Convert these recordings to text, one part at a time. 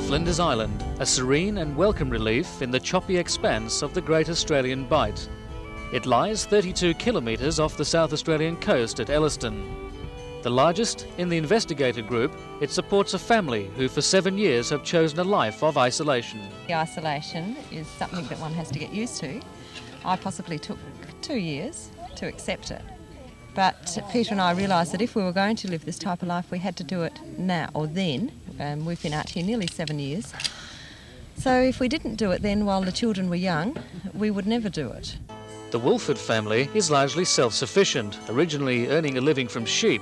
Flinders Island, a serene and welcome relief in the choppy expanse of the Great Australian Bight. It lies 32 kilometres off the South Australian coast at Elliston. The largest in the investigator group, it supports a family who for 7 years have chosen a life of isolation. The isolation is something that one has to get used to. I possibly took 2 years to accept it. But Peter and I realised that if we were going to live this type of life, we had to do it now or then. We've been out here nearly 7 years. So if we didn't do it then while the children were young, we would never do it. The Woolford family is largely self-sufficient, originally earning a living from sheep.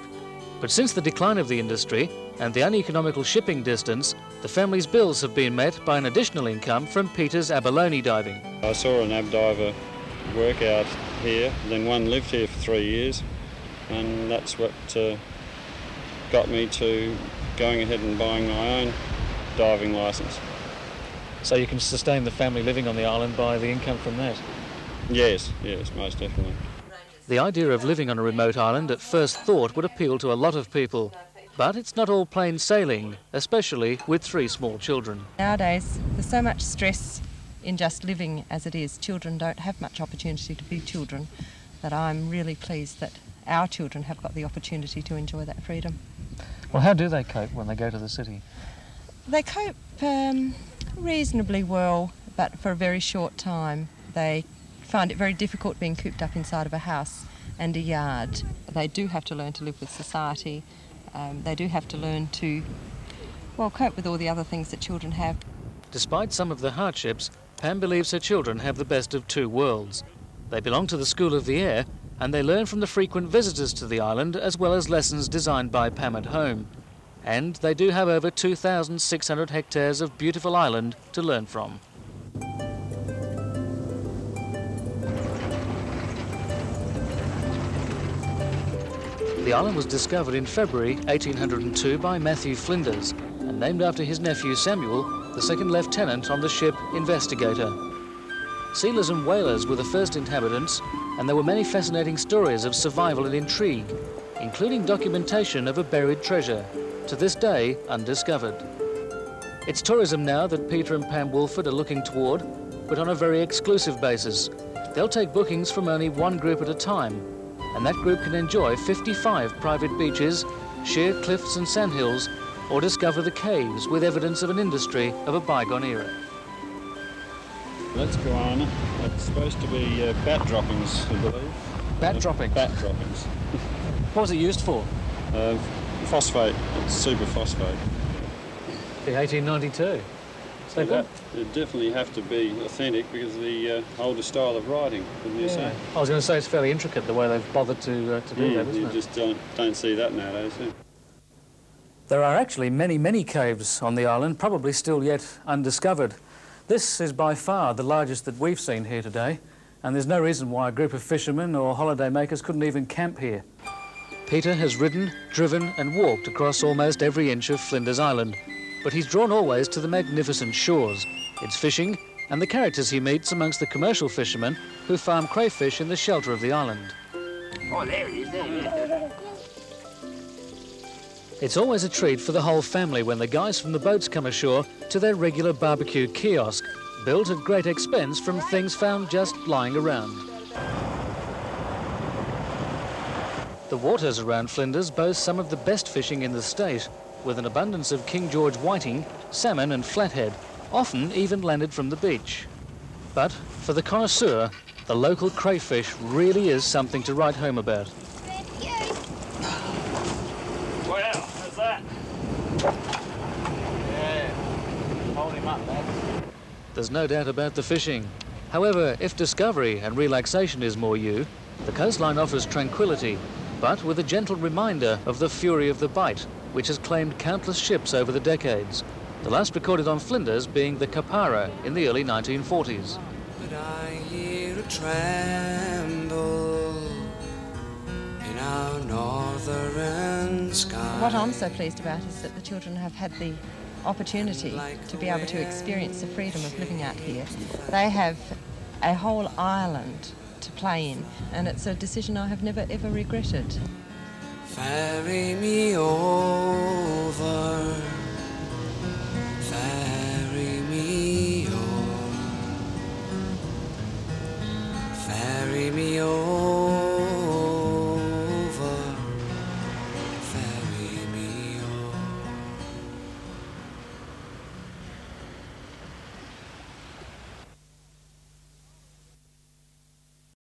But since the decline of the industry and the uneconomical shipping distance, the family's bills have been met by an additional income from Peter's abalone diving. I saw an ab diver work out here, then one lived here for 3 years, and that's what got me to going ahead and buying my own diving licence. So you can sustain the family living on the island by the income from that? Yes, most definitely. The idea of living on a remote island at first thought would appeal to a lot of people, but it's not all plain sailing, especially with 3 small children. Nowadays, there's so much stress in just living as it is. Children don't have much opportunity to be children, that I'm really pleased that our children have got the opportunity to enjoy that freedom. Well, how do they cope when they go to the city? They cope reasonably well, but for a very short time. They find it very difficult being cooped up inside of a house and a yard. They do have to learn to live with society. They do have to learn to, well, cope with all the other things that children have. Despite some of the hardships, Pam believes her children have the best of 2 worlds. They belong to the School of the Air, and they learn from the frequent visitors to the island as well as lessons designed by Pam at home. And they do have over 2,600 hectares of beautiful island to learn from. The island was discovered in February 1802 by Matthew Flinders and named after his nephew Samuel, the second lieutenant on the ship Investigator. Sealers and whalers were the first inhabitants, and there were many fascinating stories of survival and intrigue, including documentation of a buried treasure, to this day undiscovered. It's tourism now that Peter and Pam Woolford are looking toward, but on a very exclusive basis. They'll take bookings from only 1 group at a time, and that group can enjoy 55 private beaches, sheer cliffs and sandhills, or discover the caves with evidence of an industry of a bygone era. That's guana. It's supposed to be bat droppings, I believe. Bat droppings? Bat droppings. What was it used for? Phosphate. It's superphosphate. The 1892. So it definitely have to be authentic because of the older style of writing, wouldn't you say? I was going to say it's fairly intricate the way they've bothered to do that, isn't you it? just don't see that nowadays. Yeah. There are actually many caves on the island, probably still yet undiscovered. This is by far the largest that we've seen here today, and there's no reason why a group of fishermen or holiday makers couldn't even camp here. Peter has ridden, driven and walked across almost every inch of Flinders Island, but he's drawn always to the magnificent shores, its fishing and the characters he meets amongst the commercial fishermen who farm crayfish in the shelter of the island. Oh, there he is, there. It's always a treat for the whole family when the guys from the boats come ashore to their regular barbecue kiosk, built at great expense from things found just lying around. The waters around Flinders boast some of the best fishing in the state, with an abundance of King George whiting, salmon and flathead, often even landed from the beach. But for the connoisseur, the local crayfish really is something to write home about. Wow, how's that? Yeah, hold him up, lad. There's no doubt about the fishing. However, if discovery and relaxation is more you, the coastline offers tranquility, but with a gentle reminder of the fury of the Bight, which has claimed countless ships over the decades, the last recorded on Flinders being the Kapara in the early 1940s. But I hear a tremble in our northern sky. What I'm so pleased about is that the children have had the opportunity to be able to experience the freedom of living out here. They have a whole island to play in, and it's a decision I have never ever regretted. Ferry me over